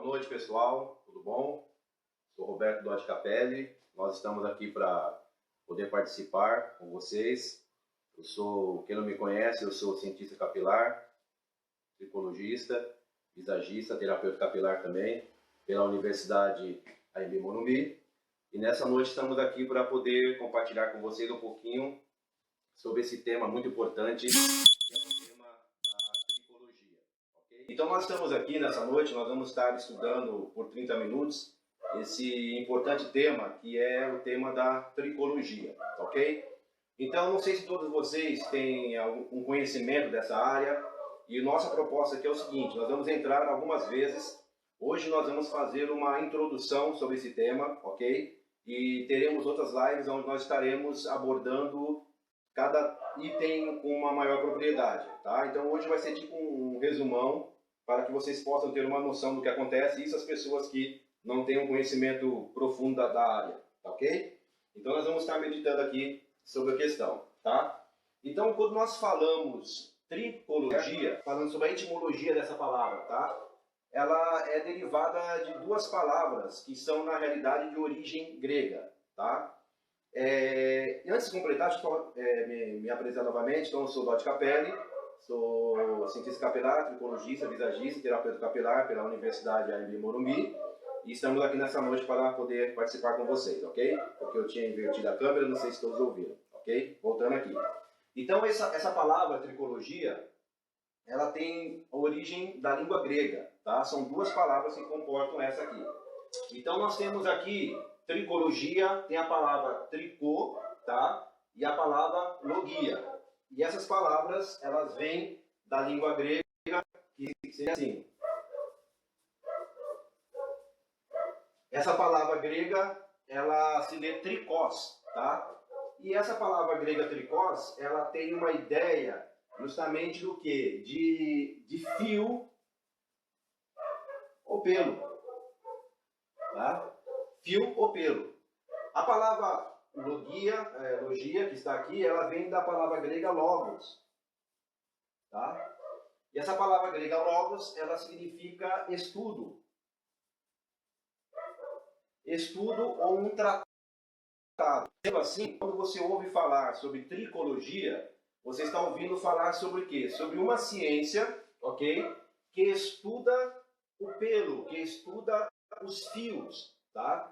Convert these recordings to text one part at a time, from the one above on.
Boa noite, pessoal. Tudo bom? Sou Roberto Dotti Capelli. Nós estamos aqui para poder participar com vocês. Quem não me conhece, eu sou cientista capilar, tricologista, visagista, terapeuta capilar também, pela Universidade AMB Morumbi. E nessa noite estamos aqui para poder compartilhar com vocês um pouquinho sobre esse tema muito importante, que é o tema da tricologia. Okay? Então nós estamos aqui nessa noite, nós vamos estar estudando por 30 minutos esse importante tema, que é o tema da tricologia, ok? Então não sei se todos vocês têm algum conhecimento dessa área, e nossa proposta aqui é o seguinte: nós vamos entrar algumas vezes. Hoje nós vamos fazer uma introdução sobre esse tema, ok? E teremos outras lives onde nós estaremos abordando cada item com uma maior propriedade, tá? Então hoje vai ser tipo um resumão para que vocês possam ter uma noção do que acontece, isso as pessoas que não têm um conhecimento profundo da área, tá ok? Então nós vamos estar meditando aqui sobre a questão, tá? Então quando nós falamos tricologia, falando sobre a etimologia dessa palavra, tá? Ela é derivada de duas palavras que são na realidade de origem grega, tá? Antes de completar, deixa eu me apresentar novamente. Então eu sou Dotti Capelli, sou cientista capilar, tricologista, visagista, terapeuta capilar pela Universidade AMB Morumbi. E estamos aqui nessa noite para poder participar com vocês, ok? Porque eu tinha invertido a câmera, não sei se todos ouviram, ok? Voltando aqui. Então essa palavra tricologia, ela tem a origem da língua grega, tá? São duas palavras que comportam essa aqui. Então nós temos aqui tricologia, tem a palavra tricô, tá? E a palavra logia. E essas palavras, elas vêm da língua grega, que seria assim. Essa palavra grega, ela se lê tricós, tá? E essa palavra grega tricós, ela tem uma ideia justamente do quê? De fio ou pelo, tá? Fio ou pelo. A palavra logia, que está aqui, ela vem da palavra grega logos, tá? E essa palavra grega logos, ela significa estudo. Estudo ou um tratado. Sendo assim, quando você ouve falar sobre tricologia, você está ouvindo falar sobre o quê? Sobre uma ciência, ok? Que estuda o pelo, que estuda os fios, tá?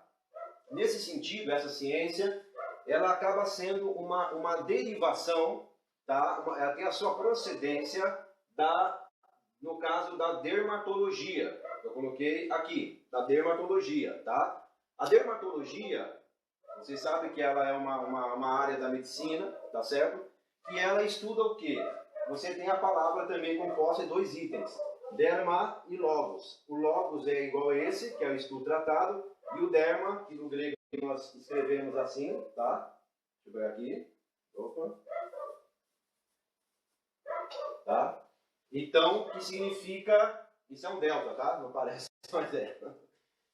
Nesse sentido, essa ciência, ela acaba sendo uma derivação, tá? Ela tem a sua procedência no caso da dermatologia. Eu coloquei aqui, da dermatologia, tá? A dermatologia, vocês sabem que ela é uma área da medicina, tá certo? E ela estuda o quê? Você tem a palavra também composta de dois itens, derma e logos. O logos é igual a esse, que é o estudo tratado, e o derma, que no grego nós escrevemos assim, tá? Deixa eu ver aqui. Opa. Tá? Então, que significa... Isso é um delta, tá? Não parece, mas é.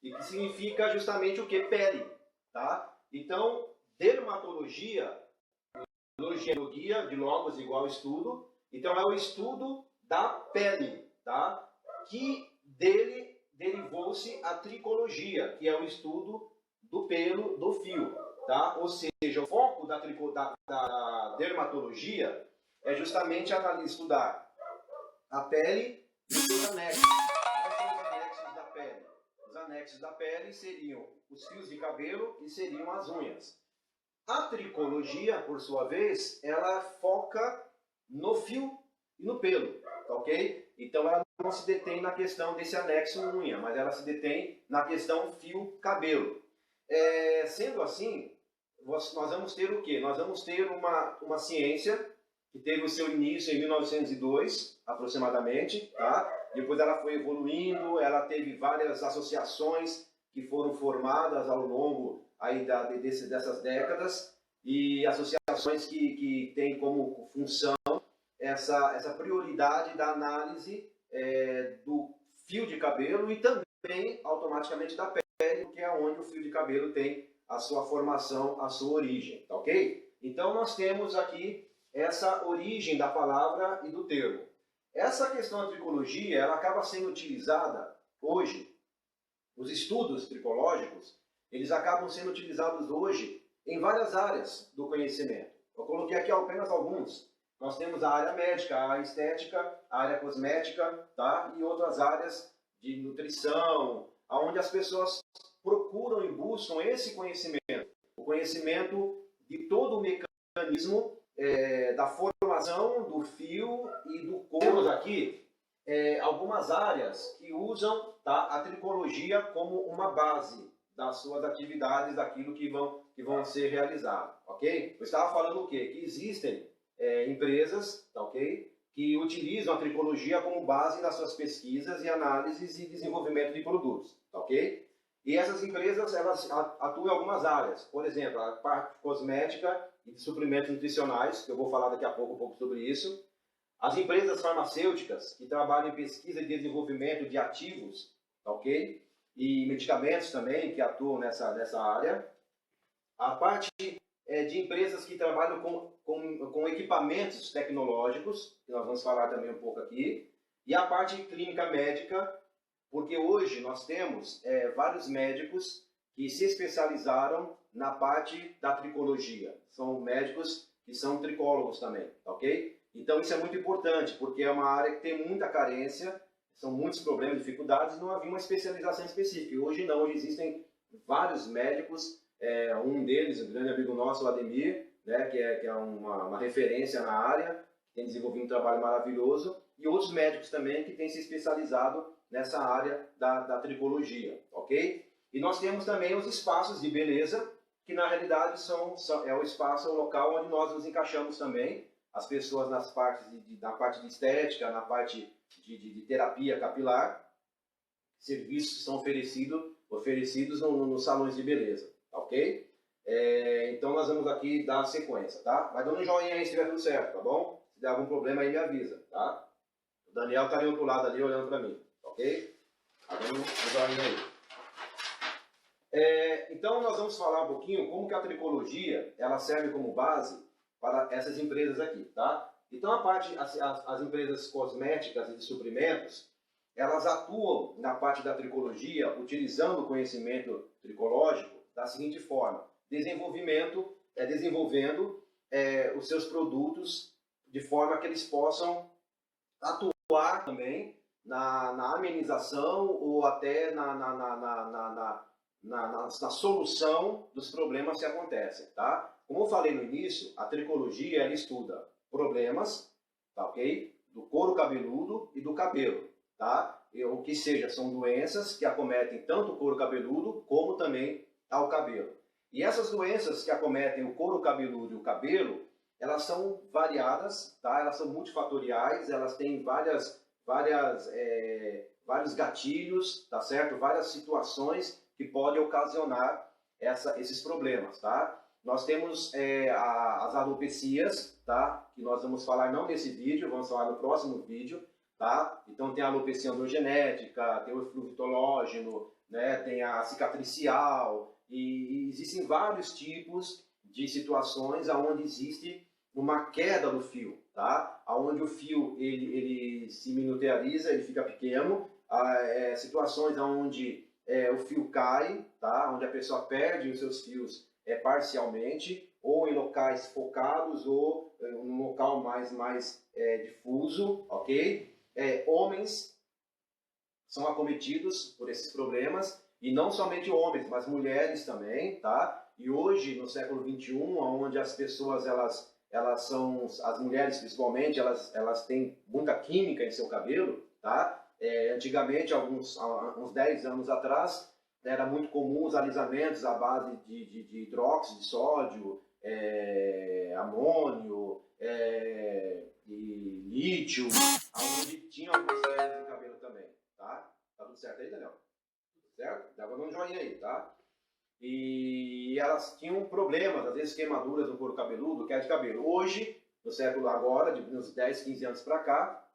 E que significa justamente o que? Pele, tá? Então, dermatologia, logia, de logos igual estudo. Então, é o estudo da pele, tá? Que dele derivou-se a tricologia, que é o estudo do pelo, do fio, tá? Ou seja, o foco da dermatologia é justamente estudar a pele e os seus anexos. Quais são os anexos da pele? Os anexos da pele seriam os fios de cabelo e seriam as unhas. A tricologia, por sua vez, ela foca no fio e no pelo, tá ok? Então ela não se detém na questão desse anexo unha, mas ela se detém na questão fio-cabelo. Sendo assim, nós vamos ter o quê? Nós vamos ter uma ciência que teve o seu início em 1902, aproximadamente, tá? Depois ela foi evoluindo, ela teve várias associações que foram formadas ao longo aí dessas décadas, e associações que têm como função essa prioridade da análise do fio de cabelo e também automaticamente da pele, porque é onde o fio de cabelo tem a sua formação, a sua origem, tá ok? Então nós temos aqui essa origem da palavra e do termo. Essa questão da tricologia, ela acaba sendo utilizada hoje os estudos tricológicos, eles acabam sendo utilizados hoje em várias áreas do conhecimento. Eu coloquei aqui apenas alguns. Nós temos a área médica, a área estética, a área cosmética, tá? E outras áreas de nutrição, onde as pessoas procuram e buscam esse conhecimento, o conhecimento de todo o mecanismo da formação do fio e do couro. Temos aqui algumas áreas que usam, tá, a tricologia como uma base das suas atividades, daquilo que vão ser realizadas, ok? Eu estava falando o quê? Que existem empresas, tá, ok? Que utilizam a tricologia como base nas suas pesquisas e análises e desenvolvimento de produtos, tá, ok? E essas empresas, elas atuam em algumas áreas. Por exemplo, a parte cosmética e de suprimentos nutricionais, que eu vou falar daqui a pouco um pouco sobre isso. As empresas farmacêuticas, que trabalham em pesquisa e desenvolvimento de ativos, tá, ok? E medicamentos também, que atuam nessa área. A parte de empresas que trabalham com equipamentos tecnológicos, que nós vamos falar também um pouco aqui. E a parte clínica médica, porque hoje nós temos vários médicos que se especializaram na parte da tricologia. São médicos que são tricólogos também, tá, ok? Então isso é muito importante, porque é uma área que tem muita carência, são muitos problemas, dificuldades, e não havia uma especialização específica. E hoje não, hoje existem vários médicos, um deles, um grande amigo nosso, o Ademir, né, que é uma referência na área, que tem desenvolvido um trabalho maravilhoso, e outros médicos também que têm se especializado nessa área da tricologia, ok? E nós temos também os espaços de beleza, que na realidade é o espaço, o local onde nós nos encaixamos também, as pessoas na parte de estética, na parte de terapia capilar, serviços que são oferecidos nos salões de beleza, tá, ok? Então nós vamos aqui dar a sequência, tá? Vai dando um joinha aí se estiver tudo certo, tá bom? Se der algum problema aí me avisa, tá? O Daniel está ali do outro lado ali olhando para mim, ok? Tá dando um joinha aí. Então nós vamos falar um pouquinho como que a tricologia ela serve como base para essas empresas aqui, tá? Então as empresas cosméticas e de suprimentos, elas atuam na parte da tricologia utilizando o conhecimento tricológico da seguinte forma: desenvolvendo os seus produtos de forma que eles possam atuar também na amenização ou até na solução dos problemas que acontecem, tá? Como eu falei no início, a tricologia ela estuda problemas, tá, ok? Do couro cabeludo e do cabelo, tá? O que seja, são doenças que acometem tanto o couro cabeludo como também ao cabelo. E essas doenças que acometem o couro cabeludo e o cabelo, elas são variadas, tá? Elas são multifatoriais, elas têm vários gatilhos, tá certo? Várias situações que podem ocasionar esses problemas, tá? Nós temos as alopecias, tá? Que nós vamos falar não nesse vídeo, vamos falar no próximo vídeo, tá? Então tem a alopecia androgenética, tem o eflúvio vitológeno, né? Tem a cicatricial, e existem vários tipos de situações onde existe uma queda do fio, tá? Onde o fio ele se miniaturiza, ele fica pequeno, situações onde o fio cai, tá? Onde a pessoa perde os seus fios parcialmente, ou em locais focados, ou em um local mais difuso, ok? Homens são acometidos por esses problemas, e não somente homens, mas mulheres também, tá? E hoje, no século XXI, onde as pessoas, elas são, as mulheres principalmente, elas têm muita química em seu cabelo, tá? Antigamente, uns 10 anos atrás, era muito comum os alisamentos à base de hidróxido de sódio, amônio e lítio, onde tinha algumas quedas de cabelo também, tá? Tá tudo certo aí, Daniel? Tudo certo? Dava um joinha aí, tá? E elas tinham problemas, às vezes queimaduras no couro cabeludo, queda de cabelo. Hoje, no século agora, de uns 10, 15 anos para cá,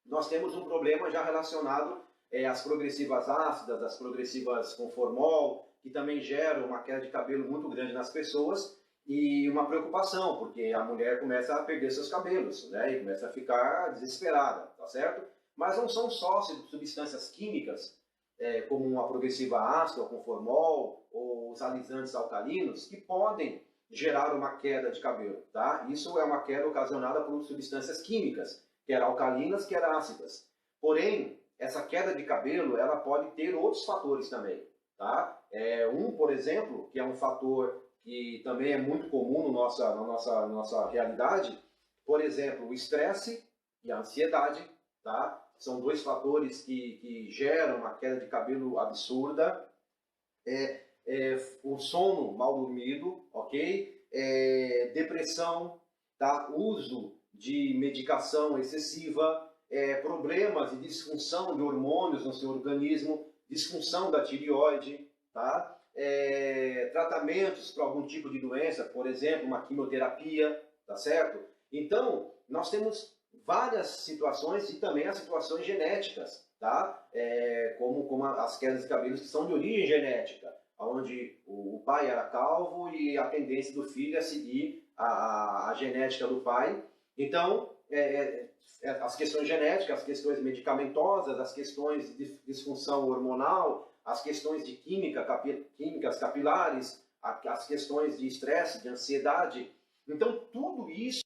nós temos um problema já relacionado às progressivas ácidas, às progressivas com formol, que também geram uma queda de cabelo muito grande nas pessoas e uma preocupação, porque a mulher começa a perder seus cabelos, né, e começa a ficar desesperada, tá certo? Mas não são só substâncias químicas como a progressiva ácida, com formol, ou os alisantes alcalinos, que podem gerar uma queda de cabelo, tá? Isso é uma queda ocasionada por substâncias químicas, quer alcalinas, quer ácidas. Porém, essa queda de cabelo, ela pode ter outros fatores também, tá? Por exemplo, que é um fator que também é muito comum na nossa realidade, por exemplo, o estresse e a ansiedade, tá? São dois fatores que geram uma queda de cabelo absurda. O sono mal dormido, ok? Depressão, tá? Uso de medicação excessiva, problemas de disfunção de hormônios no seu organismo, disfunção da tireoide, tá? Tratamentos para algum tipo de doença, por exemplo, uma quimioterapia, tá certo? Então, nós temos várias situações e também as situações genéticas, tá? Como as quedas de cabelos que são de origem genética, onde o pai era calvo e a tendência do filho é seguir a genética do pai. Então, as questões genéticas, as questões medicamentosas, as questões de disfunção hormonal, as questões de químicas capilares, as questões de estresse, de ansiedade. Então, tudo isso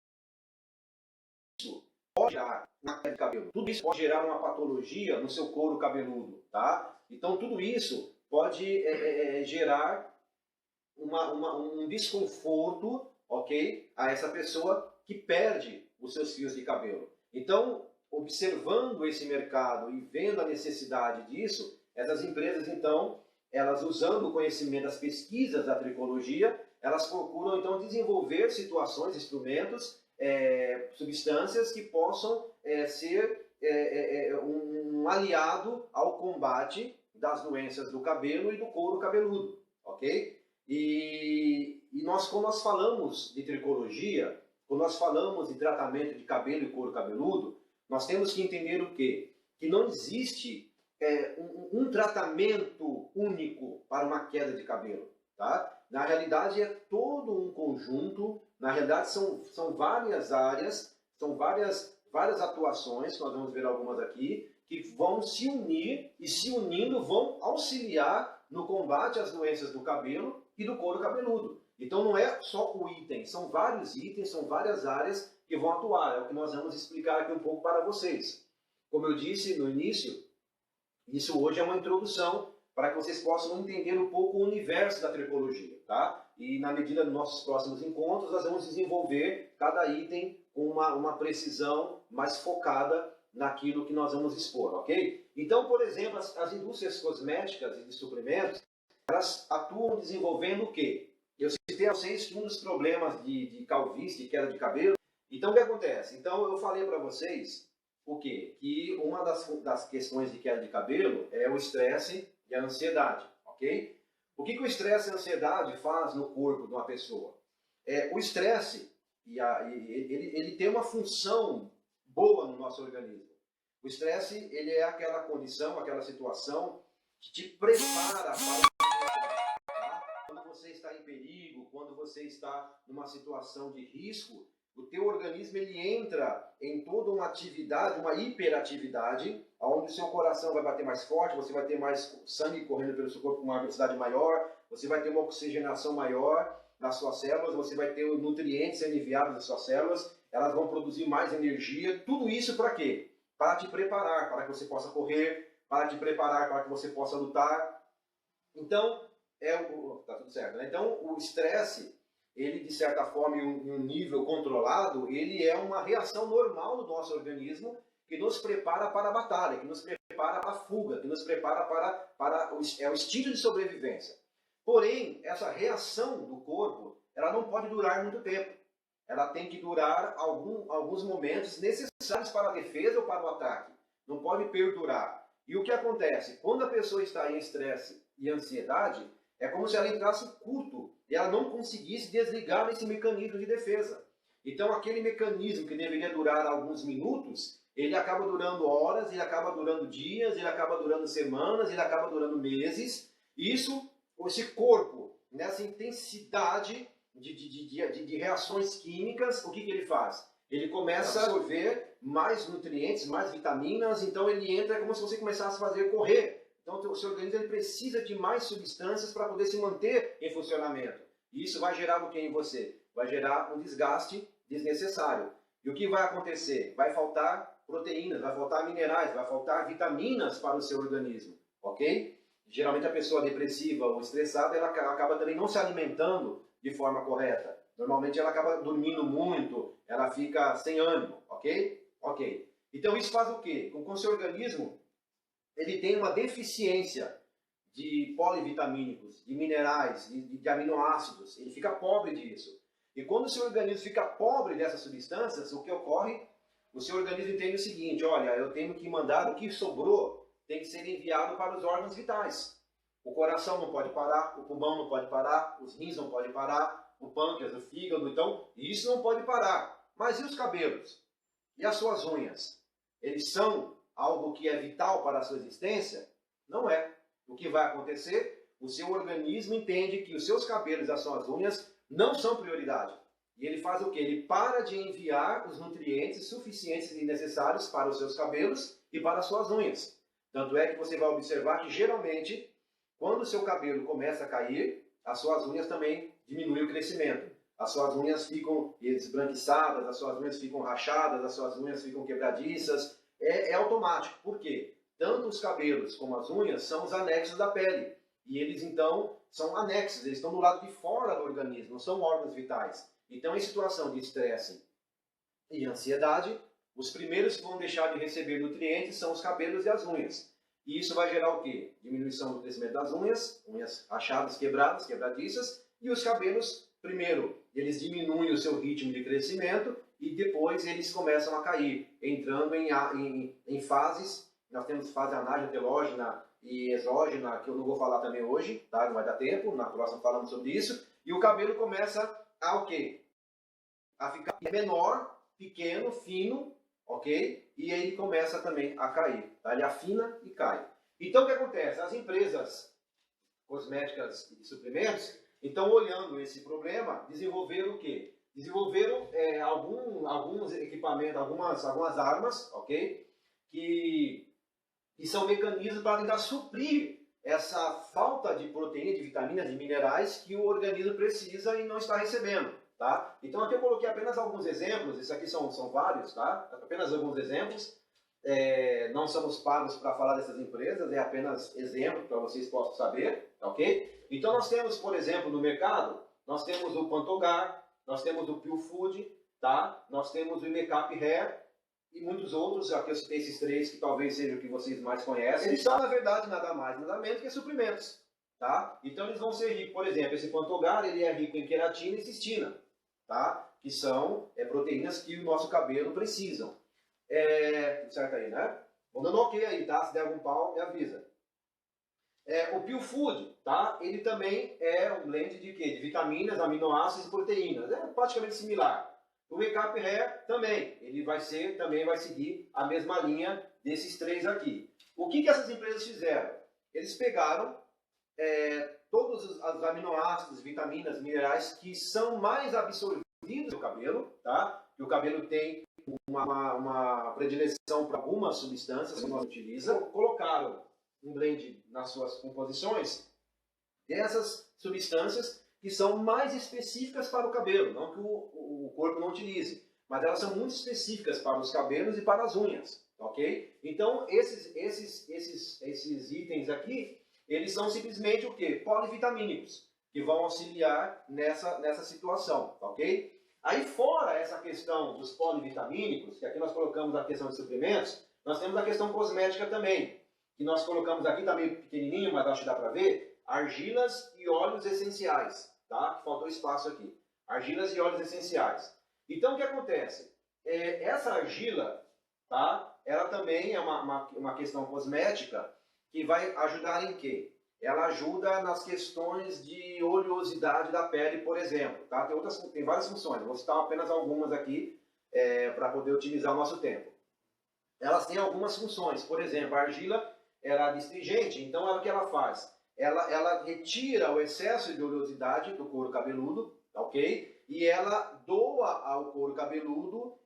pode gerar uma queda de cabelo. Tudo isso pode gerar uma patologia no seu couro cabeludo, tá? Então, tudo isso pode gerar um desconforto, ok, a essa pessoa que perde os seus fios de cabelo. Então, observando esse mercado e vendo a necessidade disso, essas empresas, então, elas usando o conhecimento das pesquisas da tricologia, elas procuram, então, desenvolver situações, instrumentos, substâncias que possam ser um aliado ao combate das doenças do cabelo e do couro cabeludo, ok? E quando nós falamos de tricologia, quando nós falamos de tratamento de cabelo e couro cabeludo, nós temos que entender o quê? Que não existe um tratamento único para uma queda de cabelo, tá? Na realidade é todo um conjunto, na realidade são várias áreas, são várias atuações, nós vamos ver algumas aqui, que vão se unir e se unindo vão auxiliar no combate às doenças do cabelo e do couro cabeludo. Então não é só o item, são vários itens, são várias áreas que vão atuar. É o que nós vamos explicar aqui um pouco para vocês. Como eu disse no início, isso hoje é uma introdução para que vocês possam entender um pouco o universo da tricologia, tá? E na medida dos nossos próximos encontros, nós vamos desenvolver cada item com uma precisão mais focada naquilo que nós vamos expor, ok? Então, por exemplo, as indústrias cosméticas e de suprimentos, elas atuam desenvolvendo o quê? Eu citei a vocês que um dos problemas de calvície, de queda de cabelo. Então, o que acontece? Então, eu falei para vocês o quê? Que uma das questões de queda de cabelo é o estresse e a ansiedade, ok? O que o estresse e a ansiedade faz no corpo de uma pessoa? O estresse, ele tem uma função boa no nosso organismo. O estresse, ele é aquela condição, aquela situação que te prepara para quando você está em perigo, quando você está numa situação de risco, o teu organismo ele entra em toda uma atividade, uma hiperatividade, onde o seu coração vai bater mais forte, você vai ter mais sangue correndo pelo seu corpo com uma velocidade maior, você vai ter uma oxigenação maior nas suas células, você vai ter os nutrientes sendo enviados nas suas células, elas vão produzir mais energia. Tudo isso para quê? Para te preparar, para que você possa correr, para te preparar, para que você possa lutar. Então, tá tudo certo, né? Então, o estresse, ele de certa forma, em um nível controlado, ele é uma reação normal do nosso organismo que nos prepara para a batalha, que nos prepara para a fuga, que nos prepara para o instinto de sobrevivência. Porém, essa reação do corpo, ela não pode durar muito tempo. Ela tem que durar alguns momentos necessários para a defesa ou para o ataque. Não pode perdurar. E o que acontece? Quando a pessoa está em estresse e ansiedade, é como se ela entrasse curto e ela não conseguisse desligar esse mecanismo de defesa. Então, aquele mecanismo que deveria durar alguns minutos, ele acaba durando horas, ele acaba durando dias, ele acaba durando semanas, ele acaba durando meses. Isso, esse corpo, nessa intensidade de reações químicas, o que ele faz? Ele começa a absorver mais nutrientes, mais vitaminas, então ele entra como se você começasse a correr Então o seu organismo ele precisa de mais substâncias para poder se manter em funcionamento. E isso vai gerar o que em você? Vai gerar um desgaste desnecessário. E o que vai acontecer? Vai faltar proteínas, vai faltar minerais, vai faltar vitaminas para o seu organismo, ok? Geralmente a pessoa depressiva ou estressada, ela acaba também não se alimentando de forma correta. Normalmente ela acaba dormindo muito, ela fica sem ânimo, ok? Ok. Então isso faz o quê? Com que o seu organismo ele tem uma deficiência de polivitamínicos, de minerais, de aminoácidos. Ele fica pobre disso. E quando o seu organismo fica pobre dessas substâncias, o que ocorre? O seu organismo entende o seguinte: olha, eu tenho que mandar o que sobrou, tem que ser enviado para os órgãos vitais. O coração não pode parar, o pulmão não pode parar, os rins não podem parar, o pâncreas, o fígado, então, isso não pode parar. Mas e os cabelos? E as suas unhas? Eles são algo que é vital para a sua existência? Não é. O que vai acontecer? O seu organismo entende que os seus cabelos e as suas unhas não são prioridade. E ele faz o quê? Ele para de enviar os nutrientes suficientes e necessários para os seus cabelos e para as suas unhas. Tanto é que você vai observar que, geralmente, quando o seu cabelo começa a cair, as suas unhas também diminuem o crescimento. As suas unhas ficam esbranquiçadas, as suas unhas ficam rachadas, as suas unhas ficam quebradiças. É automático. Por quê? Tanto os cabelos como as unhas são os anexos da pele. E eles, então, são anexos. Eles estão do lado de fora do organismo, não são órgãos vitais. Então, em situação de estresse e ansiedade, os primeiros que vão deixar de receber nutrientes são os cabelos e as unhas. E isso vai gerar o quê? Diminuição do crescimento das unhas, unhas rachadas, quebradas, quebradiças, e os cabelos, primeiro, eles diminuem o seu ritmo de crescimento e depois eles começam a cair, entrando em fases. Nós temos fase anágena, telógena e exógena, que eu não vou falar também hoje, tá? Não vai dar tempo, na próxima falamos sobre isso. E o cabelo começa a o quê? A ficar menor, pequeno, fino, ok? E aí ele começa também a cair, tá? Ele afina e cai. Então o que acontece? As empresas cosméticas e de suplementos, então olhando esse problema, desenvolveram o quê? Desenvolveram alguns equipamentos, algumas armas, ok? Que são mecanismos para tentar suprir essa falta de proteína, de vitaminas, de minerais que o organismo precisa e não está recebendo, tá? Então aqui eu coloquei apenas alguns exemplos, isso aqui são vários, tá? Apenas alguns exemplos. Não somos pagos para falar dessas empresas, é apenas exemplo para vocês possam saber, ok? Então nós temos, por exemplo, no mercado, nós temos o Pantogar, nós temos o Pure Food, tá? Nós temos o Makeup Hair, e muitos outros, aqui eu citei esses três que talvez sejam o que vocês mais conhecem. Eles são, na verdade, nada mais, nada menos que suprimentos, tá? Então eles vão ser ricos, por exemplo, esse Pantogar, ele é rico em queratina e cistina, tá? Que são proteínas que o nosso cabelo precisam. Tudo certo aí, né? Vou dando ok aí, tá? Se der algum pau, me avisa. O Pure Food, tá? Ele também é um blend de quê? De vitaminas, aminoácidos e proteínas. É praticamente similar. O Makeup Hair também, ele também vai seguir a mesma linha desses três aqui. O que essas empresas fizeram? Eles pegaram todos os aminoácidos, vitaminas, minerais que são mais absorvidos no cabelo, tá? Que o cabelo tem uma predileção para algumas substâncias que nós utilizamos. Colocaram um blend nas suas composições dessas substâncias que são mais específicas para o cabelo, não que o corpo não utilize, mas elas são muito específicas para os cabelos e para as unhas, ok? Então, esses itens aqui, eles são simplesmente o quê? Polivitamínicos, que vão auxiliar nessa situação, ok? Aí, fora essa questão dos polivitamínicos, que aqui nós colocamos a questão de suplementos, nós temos a questão cosmética também, que nós colocamos aqui, está meio pequenininho, mas acho que dá para ver, argilas e óleos essenciais, tá? Faltou espaço aqui. Argilas e óleos essenciais. Então, o que acontece? Essa argila, tá? Ela também é uma questão cosmética que vai ajudar em quê? Ela ajuda nas questões de oleosidade da pele, por exemplo, tá? Tem várias funções, vou citar apenas algumas aqui para poder otimizar o nosso tempo. Elas têm algumas funções, por exemplo, a argila ela é astringente, então o que ela faz? Ela retira o excesso de oleosidade do couro cabeludo, ok? E ela doa ao couro cabeludo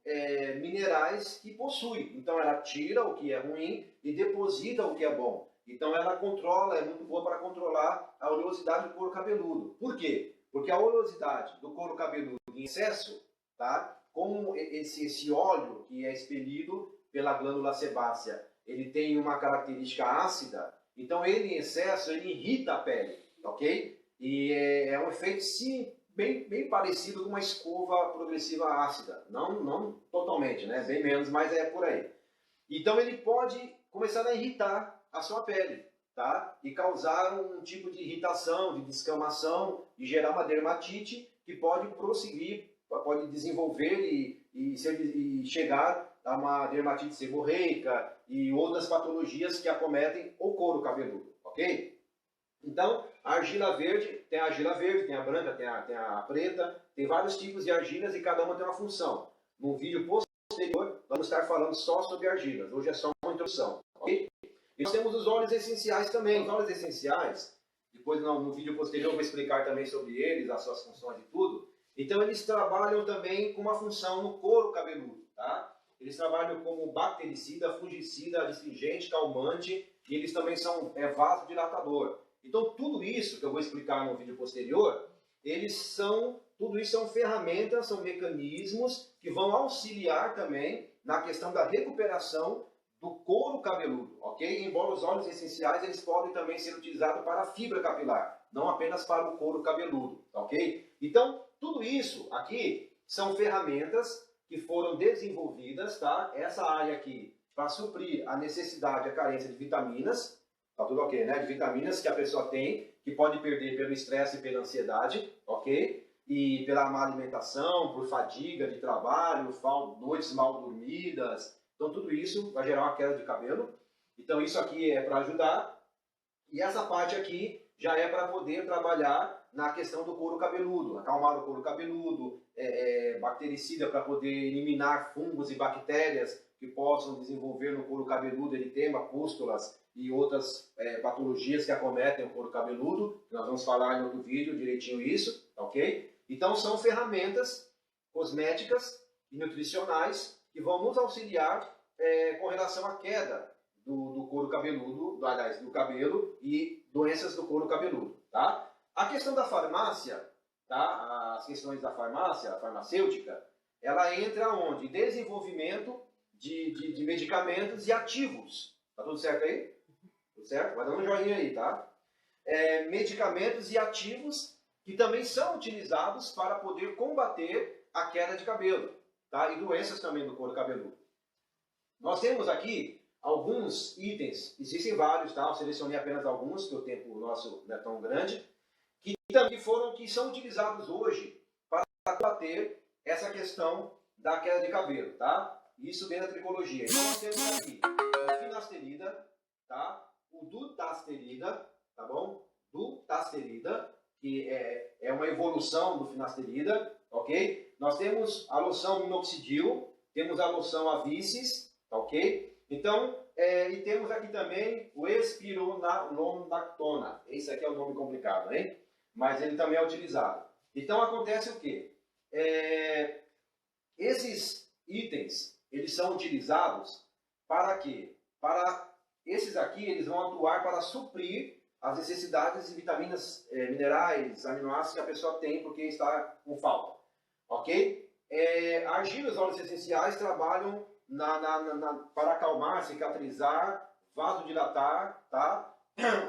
minerais que possui. Então ela tira o que é ruim e deposita o que é bom. Então ela controla, é muito boa para controlar a oleosidade do couro cabeludo. Por quê? Porque a oleosidade do couro cabeludo em excesso, tá? Como esse óleo que é expelido pela glândula sebácea, ele tem uma característica ácida, então ele em excesso, ele irrita a pele, ok? E é um efeito, sim, bem parecido com uma escova progressiva ácida. Não totalmente, né? Bem menos, mas é por aí. Então ele pode começar a irritar a sua pele, tá? E causar um tipo de irritação, de descamação, e gerar uma dermatite que pode prosseguir, pode desenvolver e chegar a uma dermatite seborreica e outras patologias que acometem o couro cabeludo, ok? Então, a argila verde, tem a branca, tem a preta, tem vários tipos de argilas e cada uma tem uma função. No vídeo posterior, vamos estar falando só sobre argilas. Hoje é só uma introdução, ok? E nós temos os óleos essenciais também. Os óleos essenciais, depois no vídeo posterior eu vou explicar também sobre eles, as suas funções e tudo. Então, eles trabalham também com uma função no couro cabeludo, tá? Eles trabalham como bactericida, fungicida, astringente, calmante, e eles também são vasodilatador. Então, tudo isso que eu vou explicar no vídeo posterior, tudo isso são ferramentas, são mecanismos que vão auxiliar também na questão da recuperação do couro cabeludo, ok? Embora os óleos essenciais, eles podem também ser utilizados para a fibra capilar, não apenas para o couro cabeludo, ok? Então, tudo isso aqui são ferramentas que foram desenvolvidas, tá? Essa área aqui, para suprir a necessidade, a carência de vitaminas, tá tudo ok, né? De vitaminas que a pessoa tem, que pode perder pelo estresse e pela ansiedade, ok? E pela má alimentação, por fadiga de trabalho, noites mal dormidas. Então tudo isso vai gerar uma queda de cabelo. Então isso aqui é para ajudar. E essa parte aqui já é para poder trabalhar na questão do couro cabeludo, acalmar o couro cabeludo, bactericida para poder eliminar fungos e bactérias que possam desenvolver no couro cabeludo, eritema, pústulas e outras patologias que acometem o couro cabeludo. Nós vamos falar em outro vídeo direitinho isso, ok? Então são ferramentas cosméticas e nutricionais que vão nos auxiliar com relação à queda do couro cabeludo, aliás, do cabelo e doenças do couro cabeludo, tá? A questão da farmácia, tá? As questões da farmácia, a farmacêutica, ela entra onde? Desenvolvimento de medicamentos e ativos. Tá tudo certo aí? Tudo certo? Vai dando um joinha aí, tá? Medicamentos e ativos que também são utilizados para poder combater a queda de cabelo, tá? E doenças também do couro cabeludo. Nós temos aqui alguns itens, existem vários, tá? Eu selecionei apenas alguns, porque o tempo nosso não é tão grande, que são utilizados hoje para combater essa questão da queda de cabelo, tá? Isso dentro da tricologia. Então nós temos aqui o finasterida, tá? O dutasterida, tá bom? Dutasterida, que é uma evolução do finasterida, ok? Nós temos a loção minoxidil, temos a loção avicis, ok? Então, e temos aqui também o espironolactona. Esse aqui é o nome complicado, hein? Mas ele também é utilizado. Então acontece o quê? Esses itens, eles são utilizados para quê? Esses aqui, eles vão atuar para suprir as necessidades de vitaminas, minerais, aminoácidos que a pessoa tem porque está com falta. Ok? Argilas, óleos essenciais trabalham para acalmar, cicatrizar, vasodilatar, tá?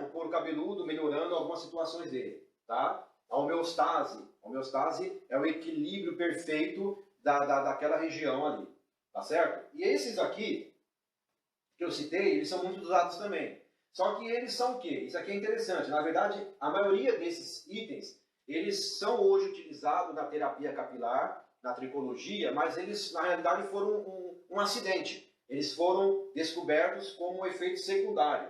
O couro cabeludo, melhorando algumas situações dele. Tá? A homeostase. A homeostase é o equilíbrio perfeito daquela região ali. Tá certo? E esses aqui, que eu citei, eles são muito usados também. Só que eles são o quê? Isso aqui é interessante. Na verdade, a maioria desses itens, eles são hoje utilizados na terapia capilar, na tricologia, mas eles, na realidade, foram um acidente. Eles foram descobertos como um efeito secundário.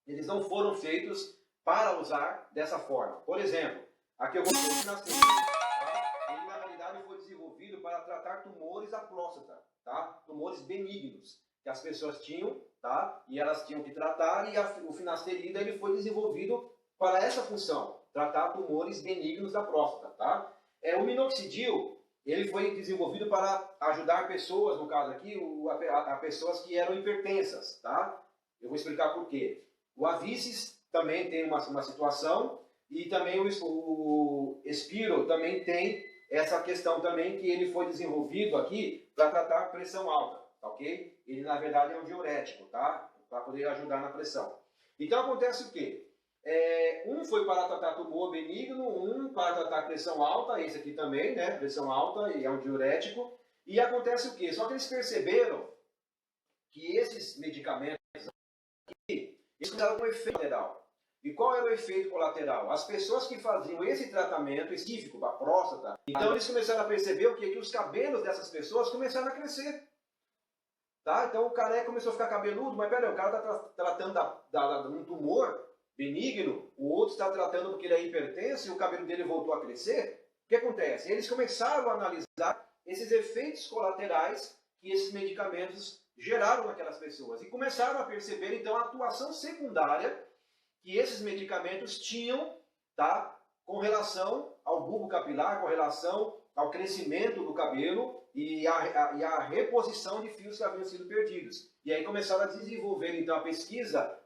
Eles não foram feitos para usar dessa forma. Por exemplo, aqui eu vou ter o finasterida, tá? Ele na realidade foi desenvolvido para tratar tumores da próstata, tá? Tumores benignos que as pessoas tinham, tá? E elas tinham que tratar, e o finasterida ele foi desenvolvido para essa função, tratar tumores benignos da próstata, tá? O minoxidil ele foi desenvolvido para ajudar pessoas, no caso aqui, a pessoas que eram hipertensas, tá? Eu vou explicar por quê. O Avices também tem uma situação, e também o Spiro também tem essa questão também, que ele foi desenvolvido aqui para tratar pressão alta, tá ok? Ele, na verdade, é um diurético, tá? Para poder ajudar na pressão. Então, acontece o quê? Um foi para tratar tumor benigno, um para tratar pressão alta, esse aqui também, né? Pressão alta, e é um diurético. E acontece o quê? Só que eles perceberam que esses medicamentos aqui, eles começaram com efeito colateral. E qual era o efeito colateral? As pessoas que faziam esse tratamento específico para a próstata, então eles começaram a perceber o quê? Que os cabelos dessas pessoas começaram a crescer. Tá? Então o careca começou a ficar cabeludo, mas peraí, o cara está tratando de um tumor benigno, o outro está tratando porque ele é hipertenso e o cabelo dele voltou a crescer. O que acontece? Eles começaram a analisar esses efeitos colaterais que esses medicamentos geraram naquelas pessoas e começaram a perceber então a atuação secundária que esses medicamentos tinham, tá, com relação ao bulbo capilar, com relação ao crescimento do cabelo e a reposição de fios que haviam sido perdidos. E aí começaram a desenvolver então a pesquisa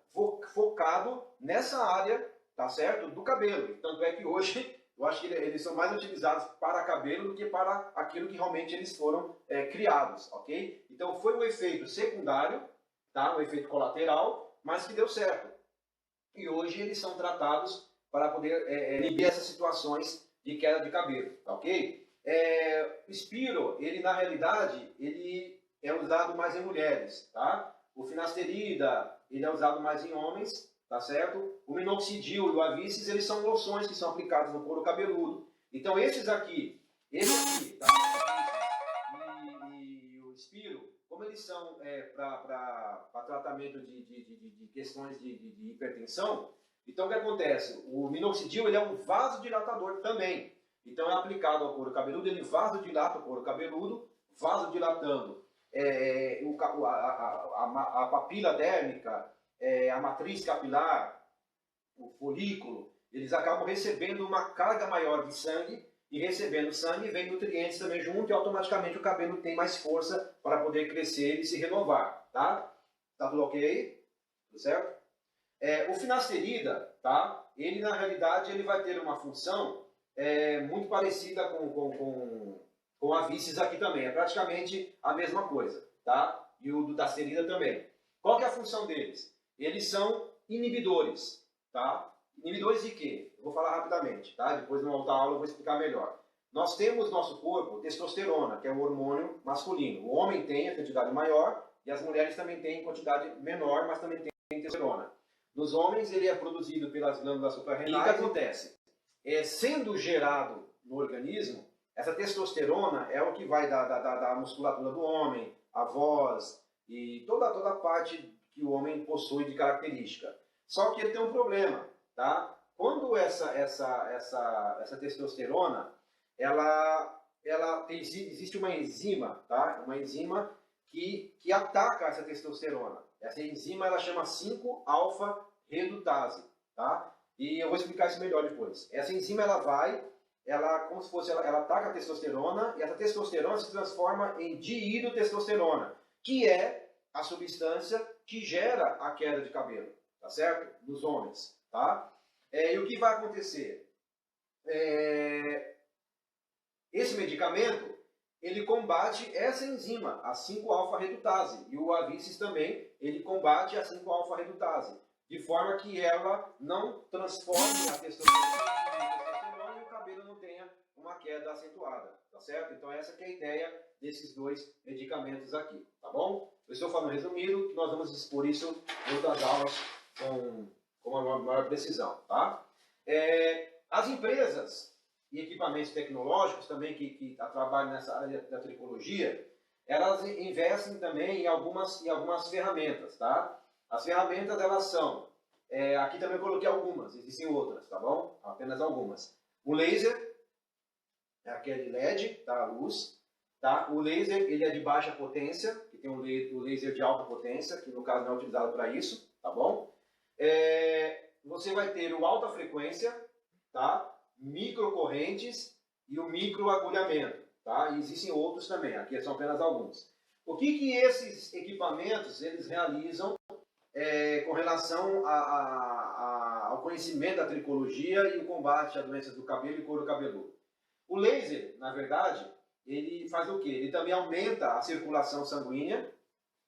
focado nessa área, tá certo, do cabelo. Tanto é que hoje eu acho que eles são mais utilizados para cabelo do que para aquilo que realmente eles foram criados, ok? Então foi um efeito secundário, tá, um efeito colateral, mas que deu certo. E hoje eles são tratados para poder inibir essas situações de queda de cabelo, tá ok? O Spiro, ele na realidade, ele é usado mais em mulheres, tá? O finasterida, ele é usado mais em homens, tá certo? O minoxidil e o Avices, eles são loções que são aplicadas no couro cabeludo. Então esse aqui, tá? E o Spiro, como eles são para tratamento de questões de hipertensão, então o que acontece? O minoxidil, ele é um vasodilatador também. Então é aplicado ao couro cabeludo, ele vasodilata o couro cabeludo, vasodilatando a papila dérmica, a matriz capilar, o folículo, eles acabam recebendo uma carga maior de sangue, e recebendo sangue vem nutrientes também junto, e automaticamente o cabelo tem mais força para poder crescer e se renovar, tá? Tá tudo ok? Tudo certo? O finasterida, tá? Ele na realidade ele vai ter uma função muito parecida com a Avices aqui também, é praticamente a mesma coisa, tá? E o do Tasterida também. Qual que é a função deles? Eles são inibidores, tá? Inibidores de quê? Eu vou falar rapidamente, tá? Depois numa outra aula eu vou explicar melhor. Nós temos no nosso corpo testosterona, que é o hormônio masculino. O homem tem a quantidade maior e as mulheres também têm quantidade menor, mas também tem testosterona. Nos homens ele é produzido pelas glândulas suprarrenais. E o que acontece? Sendo gerado no organismo, essa testosterona é o que vai da musculatura do homem, a voz e toda a parte que o homem possui de característica. Só que ele tem um problema, tá? Quando essa testosterona, existe uma enzima, tá? Uma enzima que ataca essa testosterona. Essa enzima ela chama 5-alfa-redutase, tá? E eu vou explicar isso melhor depois. Essa enzima como se fosse, ela ataca a testosterona, e essa testosterona se transforma em diidotestosterona, que é a substância que gera a queda de cabelo, tá certo? Nos homens, tá? E o que vai acontecer? Esse medicamento, ele combate essa enzima, a 5-alfa-redutase, e o Avices também, ele combate a 5-alfa-redutase, de forma que ela não transforme a testosterona e o cabelo não tenha uma queda acentuada, tá certo? Então essa que é a ideia desses dois medicamentos aqui, tá bom? Eu estou falando resumido, que nós vamos expor isso em outras aulas com uma maior precisão, tá? As empresas e equipamentos tecnológicos também que trabalham nessa área da tricologia, elas investem também em algumas ferramentas, tá? As ferramentas, elas são, aqui também eu coloquei algumas, existem outras, tá bom? Apenas algumas. O laser, é aquele LED, tá? A luz, tá? O laser, ele é de baixa potência, que tem o laser de alta potência, que no caso não é utilizado para isso, tá bom? Você vai ter o alta frequência, tá? Microcorrentes e o microagulhamento, tá? E existem outros também, aqui são apenas alguns. O que esses equipamentos eles realizam com relação ao conhecimento da tricologia e o combate a doenças do cabelo e couro cabeludo? O laser, na verdade, ele faz o quê? Ele também aumenta a circulação sanguínea,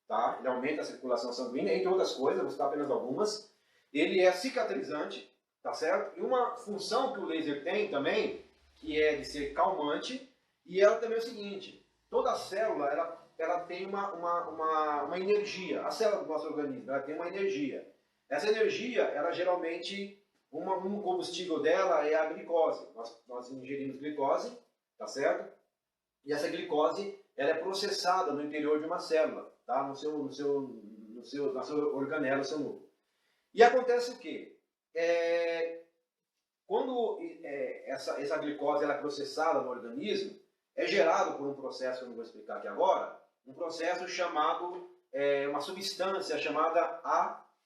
tá? Ele aumenta a circulação sanguínea, entre outras coisas, vou citar apenas algumas. Ele é cicatrizante, tá certo? E uma função que o laser tem também, que é de ser calmante, e ela também é o seguinte, toda célula, ela tem uma energia, a célula do nosso organismo, ela tem uma energia. Essa energia, ela geralmente, um combustível dela é a glicose. Nós ingerimos glicose, tá certo? E essa glicose, ela é processada no interior de uma célula, tá? Na sua organela, no seu núcleo. E acontece o quê? Quando essa glicose ela é processada no organismo, é gerado por um processo que eu não vou explicar aqui agora, um processo chamado, uma substância chamada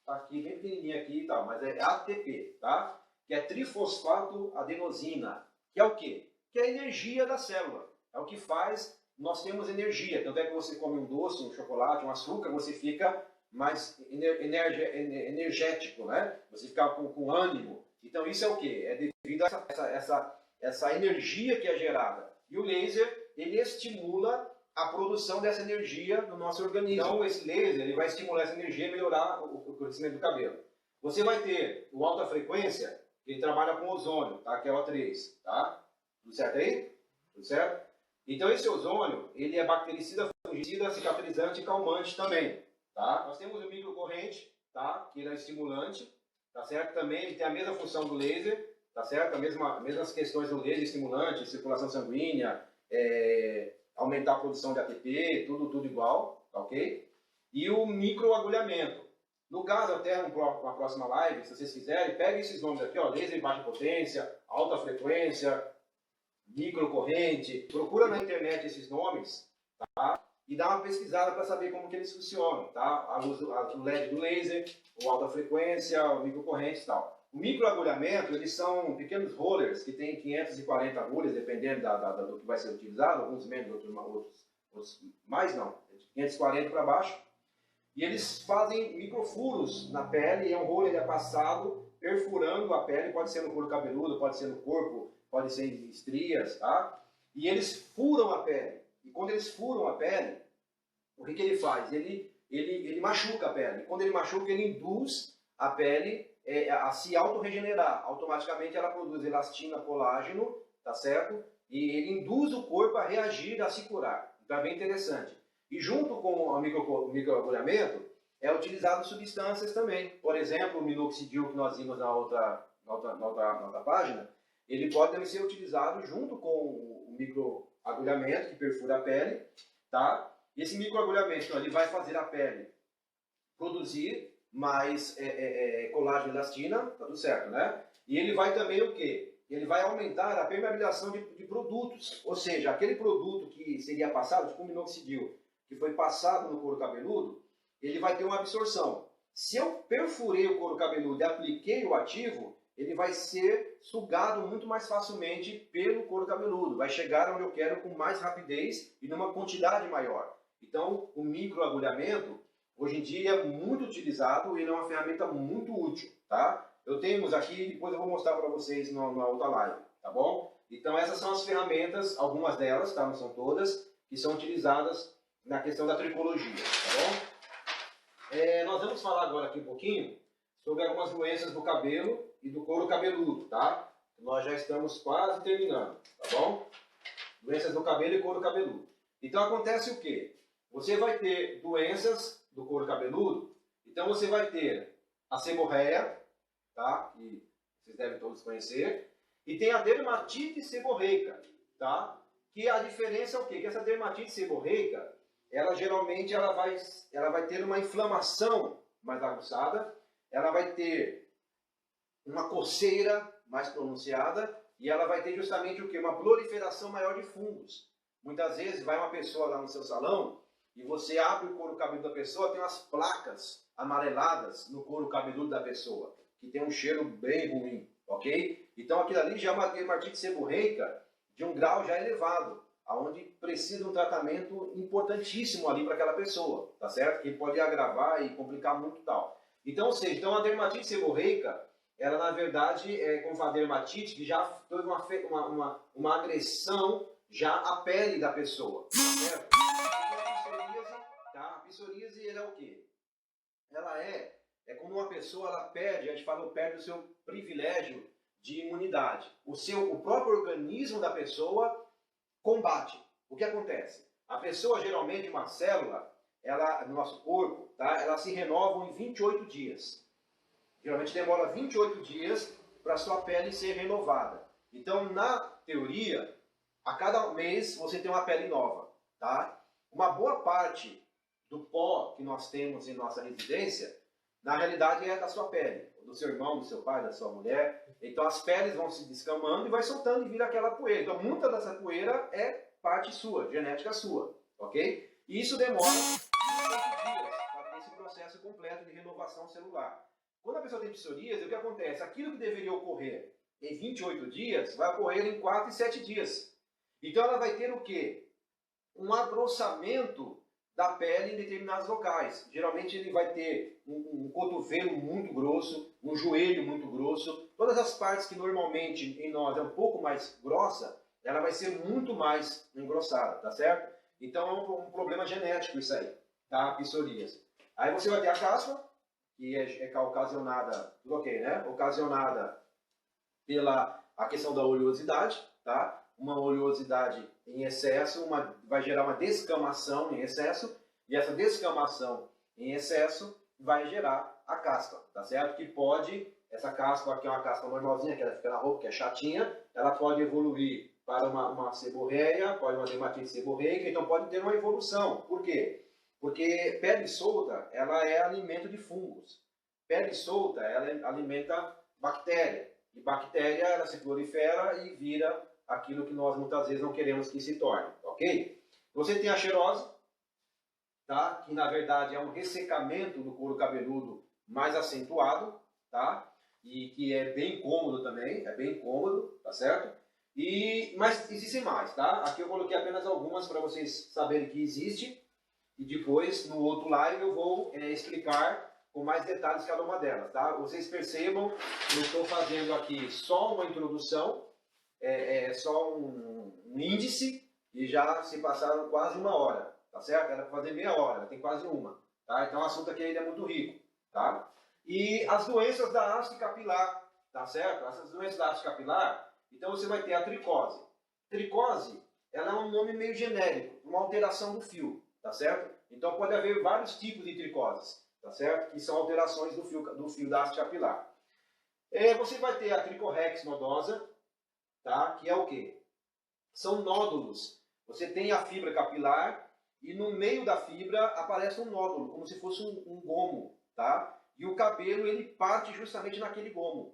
aqui, bem pequenininha aqui e tal, mas é ATP, tá? Que é trifosfato adenosina, que é o quê? Que é a energia da célula. É o que faz, nós temos energia. Tanto é que você come um doce, um chocolate, um açúcar, você fica mais energético, né? Você fica com ânimo. Então isso é o quê? É devido a essa energia que é gerada. E o laser, ele estimula a produção dessa energia no nosso organismo. Então, esse laser ele vai estimular essa energia e melhorar o crescimento do cabelo. Você vai ter o alta frequência, que ele trabalha com ozônio, tá? Que é o O3, tá? Tudo certo aí? Tudo certo? Então, esse ozônio, ele é bactericida, fungicida, cicatrizante e calmante também, tá? Nós temos o microcorrente, tá? Que ele é estimulante, tá certo? Também ele tem a mesma função do laser, tá certo? Mesmas questões do laser, estimulante, circulação sanguínea, aumentar a produção de ATP, tudo igual, tá ok? E o microagulhamento. No caso, até uma próxima live, se vocês quiserem, peguem esses nomes aqui, ó, laser de baixa potência, alta frequência, microcorrente. Procura na internet esses nomes, tá? E dá uma pesquisada para saber como que eles funcionam, tá? A luz o LED do laser, o alta frequência, o microcorrente e tal. O microagulhamento, eles são pequenos rollers que tem 540 agulhas, dependendo do que vai ser utilizado, alguns menos, outros mais não, de 540 para baixo. E eles fazem microfuros na pele, e é um roller que é passado perfurando a pele, pode ser no couro cabeludo, pode ser no corpo, pode ser em estrias, tá? E eles furam a pele. E quando eles furam a pele, o que ele faz? Ele machuca a pele. E quando ele machuca, ele induz a pele a se autorregenerar. Automaticamente ela produz elastina, colágeno, tá certo? E ele induz o corpo a reagir, a se curar. Então é bem interessante. E junto com o microagulhamento, é utilizado substâncias também. Por exemplo, o minoxidil que nós vimos na outra página, ele pode também ser utilizado junto com o microagulhamento que perfura a pele, tá? E esse microagulhamento, então, ele vai fazer a pele produzir mais colágeno e elastina, tá tudo certo, né? E ele vai também o quê? Ele vai aumentar a permeabilização de produtos, ou seja, aquele produto que seria passado, tipo um minoxidil, que foi passado no couro cabeludo, ele vai ter uma absorção. Se eu perfurei o couro cabeludo e apliquei o ativo, ele vai ser sugado muito mais facilmente pelo couro cabeludo, vai chegar onde eu quero com mais rapidez e numa quantidade maior. Então, o microagulhamento, hoje em dia, é muito utilizado e ele é uma ferramenta muito útil, tá? Eu tenho aqui, depois eu vou mostrar para vocês na outra live, tá bom? Então, essas são as ferramentas, algumas delas, tá? Não são todas, que são utilizadas na questão da tricologia, tá bom? Nós vamos falar agora aqui um pouquinho sobre algumas doenças do cabelo e do couro cabeludo, tá? Nós já estamos quase terminando, tá bom? Doenças do cabelo e couro cabeludo. Então acontece o quê? Você vai ter doenças do couro cabeludo, então você vai ter a seborreia, tá? Que vocês devem todos conhecer, e tem a dermatite seborreica, tá? Que a diferença é o quê? Que essa dermatite seborreica, ela geralmente ela vai ter uma inflamação mais aguçada, ela vai ter uma coceira mais pronunciada e ela vai ter justamente o quê? Uma proliferação maior de fungos. Muitas vezes vai uma pessoa lá no seu salão e você abre o couro cabeludo da pessoa, tem umas placas amareladas no couro cabeludo da pessoa, que tem um cheiro bem ruim, ok? Então aquilo ali já é uma dermatite seborreica de um grau já elevado. onde precisa de um tratamento importantíssimo ali para aquela pessoa, tá certo? Que pode agravar e complicar muito tal. Então, ou seja, então a dermatite seborreica, ela na verdade é como a dermatite que já teve uma agressão já à pele da pessoa, tá certo? A psoríase, ela é o quê? Ela é quando uma pessoa ela perde, a gente fala, perde o seu privilégio de imunidade. O próprio organismo da pessoa combate. O que acontece? A pessoa, geralmente, uma célula, ela, no nosso corpo, tá? Ela se renova em 28 dias. Geralmente demora 28 dias para a sua pele ser renovada. Então, na teoria, a cada mês você tem uma pele nova. Tá? Uma boa parte do pó que nós temos em nossa residência, na realidade é da sua pele, do seu irmão, do seu pai, da sua mulher. Então as peles vão se descamando e vai soltando e vira aquela poeira. Então muita dessa poeira é parte sua, genética sua, ok? E isso demora 28 dias para ter esse processo completo de renovação celular. Quando a pessoa tem psoríase, o que acontece? Aquilo que deveria ocorrer em 28 dias, vai ocorrer em 4 e 7 dias. Então ela vai ter o quê? Um agrossamento da pele em determinados locais. Geralmente ele vai ter um cotovelo muito grosso, um joelho muito grosso. Todas as partes que normalmente em nós é um pouco mais grossa, ela vai ser muito mais engrossada, tá certo? Então é um problema genético isso aí, tá? A psoríase. Aí você vai ter a caspa, que é ocasionada, tudo ok, né? Ocasionada pela a questão da oleosidade, tá? Uma oleosidade em excesso, vai gerar uma descamação em excesso, e essa descamação em excesso vai gerar a caspa, tá certo? Que pode, essa caspa aqui é uma caspa normalzinha, que ela fica na roupa, que é chatinha, ela pode evoluir para uma seborreia, pode uma dermatite seborreica, então pode ter uma evolução. Por quê? Porque pele solta, ela é alimento de fungos. Pele solta, ela alimenta bactéria. E bactéria, ela se prolifera e vira aquilo que nós muitas vezes não queremos que se torne, ok? Você tem a xerose, tá? Que na verdade é um ressecamento do couro cabeludo mais acentuado, tá? E que é bem cômodo também, é bem cômodo, tá certo? Mas existem mais, tá? Aqui eu coloquei apenas algumas para vocês saberem que existe, e depois no outro live eu vou explicar com mais detalhes cada uma delas, tá? Vocês percebam, eu estou fazendo aqui só uma introdução, só um índice, e já se passaram quase uma hora, tá certo? Era para fazer meia hora, tem quase uma, tá? Então o assunto aqui ainda é muito rico, tá? E as doenças da haste capilar, tá certo? Essas doenças da haste capilar, então você vai ter a tricose. Tricose, ela é um nome meio genérico, uma alteração do fio, tá certo? Então pode haver vários tipos de tricoses, tá certo? Que são alterações do fio da haste capilar. Você vai ter a tricorrex nodosa, tá? Que é o quê? São nódulos. Você tem a fibra capilar e no meio da fibra aparece um nódulo, como se fosse um gomo, tá? E o cabelo, ele parte justamente naquele gomo.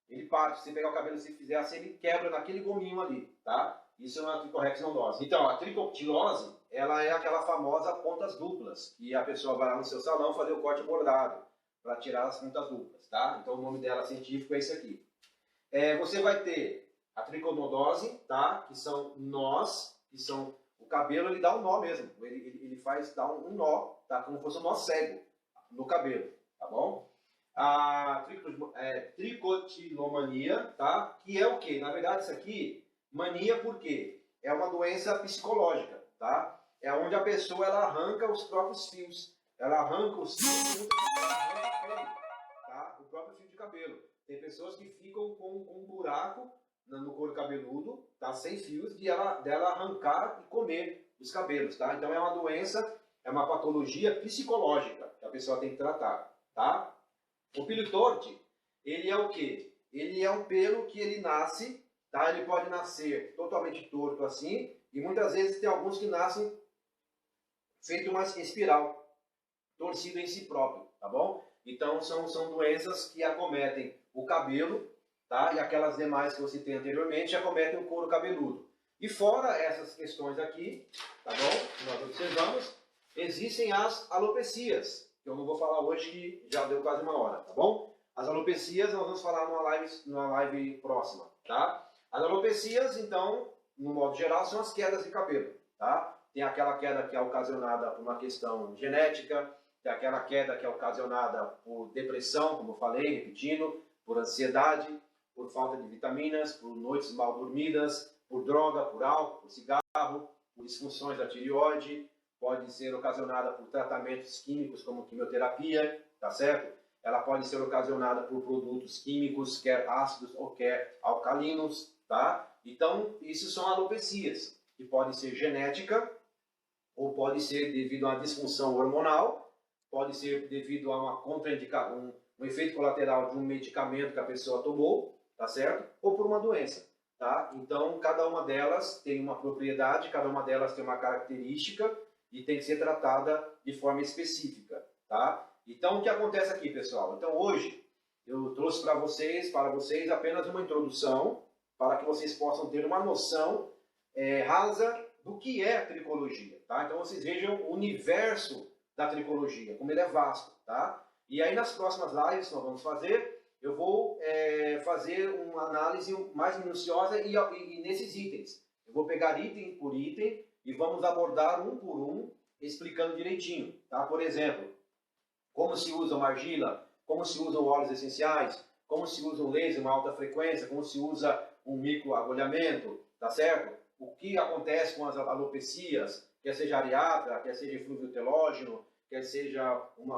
Ele parte, se você pegar o cabelo e se fizer assim, ele quebra naquele gominho ali, tá? Isso é uma tricorrex nodose. Então, a tricoptilose, ela é aquela famosa pontas duplas, que a pessoa vai lá no seu salão fazer o corte bordado, para tirar as pontas duplas, tá? Então, o nome dela científico é esse aqui. Você vai ter a triconodose, tá? Que são nós, que são... O cabelo, ele dá um nó mesmo. Ele dá um nó, tá? Como se fosse um nó cego no cabelo, tá bom? A tricotilomania, tá? Que é o quê? Na verdade, isso aqui, mania por quê? É uma doença psicológica, tá? É onde a pessoa, ela arranca os próprios fios. Ela arranca os fios, tá? O próprio fio de cabelo. Tem pessoas que ficam com um buraco no couro cabeludo, tá? Sem fios, dela arrancar e comer os cabelos, tá? Então é uma doença, é uma patologia psicológica que a pessoa tem que tratar, tá? O pelo torte, ele é o quê? Ele é um pelo que ele nasce, tá? Ele pode nascer totalmente torto assim, e muitas vezes tem alguns que nascem feito uma espiral, torcido em si próprio, tá bom? Então são doenças que acometem o cabelo, tá? E aquelas demais que eu citei anteriormente acometem o couro cabeludo. E fora essas questões aqui, tá bom? Que nós observamos, existem as alopecias, que eu não vou falar hoje, que já deu quase uma hora, tá bom? As alopecias nós vamos falar numa live próxima, tá? As alopecias, então, no modo geral, são as quedas de cabelo, tá? Tem aquela queda que é ocasionada por uma questão genética, tem aquela queda que é ocasionada por depressão, como eu falei, repetindo, por ansiedade, por falta de vitaminas, por noites mal dormidas, por droga, por álcool, por cigarro, por disfunções da tireoide, pode ser ocasionada por tratamentos químicos como quimioterapia, tá certo? Ela pode ser ocasionada por produtos químicos, quer ácidos ou quer alcalinos, tá? Então, isso são alopecias, que podem ser genética, ou pode ser devido a uma disfunção hormonal, pode ser devido a uma contraindicação, um efeito colateral de um medicamento que a pessoa tomou, tá certo? Ou por uma doença, tá? Então, cada uma delas tem uma propriedade, cada uma delas tem uma característica e tem que ser tratada de forma específica, tá? Então, o que acontece aqui, pessoal? Então, hoje, eu trouxe para vocês apenas uma introdução para que vocês possam ter uma noção rasa do que é a tricologia, tá? Então, vocês vejam o universo da tricologia, como ele é vasto, tá? E aí, nas próximas lives que nós vamos fazer, eu vou fazer uma análise mais minuciosa e nesses itens. Eu vou pegar item por item e vamos abordar um por um, explicando direitinho, tá? Por exemplo, como se usa uma argila, como se usam óleos essenciais, como se usa um laser, uma alta frequência, como se usa um microagulhamento, tá certo? O que acontece com as alopecias, quer seja areata, quer seja eflúvio telógeno, quer seja como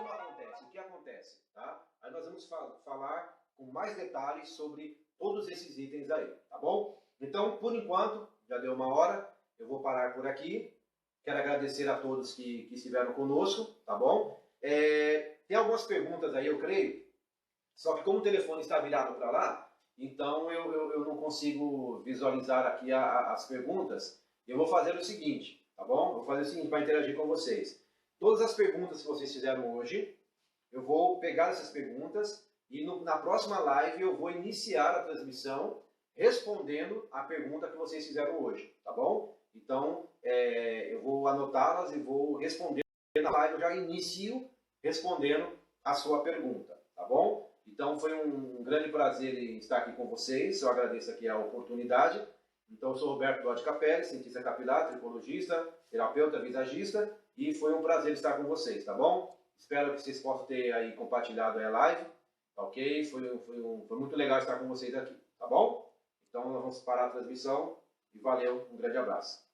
acontece, o que acontece, tá? Aí nós vamos falar com mais detalhes sobre todos esses itens aí, tá bom? Então, por enquanto, já deu uma hora, eu vou parar por aqui. Quero agradecer a todos que estiveram conosco, tá bom? Tem algumas perguntas aí, eu creio, só que como o telefone está virado para lá, então eu não consigo visualizar aqui as perguntas. Eu vou fazer o seguinte, tá bom? Vou fazer o seguinte para interagir com vocês. Todas as perguntas que vocês fizeram hoje, eu vou pegar essas perguntas e na próxima live eu vou iniciar a transmissão respondendo a pergunta que vocês fizeram hoje, tá bom? Então, eu vou anotá-las e vou responder na live. Eu já inicio respondendo a sua pergunta, tá bom? Então, foi um grande prazer estar aqui com vocês. Eu agradeço aqui a oportunidade. Então, eu sou Roberto Dodge Capelli, cientista capilar, tricologista, terapeuta, visagista, e foi um prazer estar com vocês, tá bom? Espero que vocês possam ter aí compartilhado a live, tá ok? Foi muito legal estar com vocês aqui, tá bom? Então, nós vamos parar a transmissão e valeu, um grande abraço.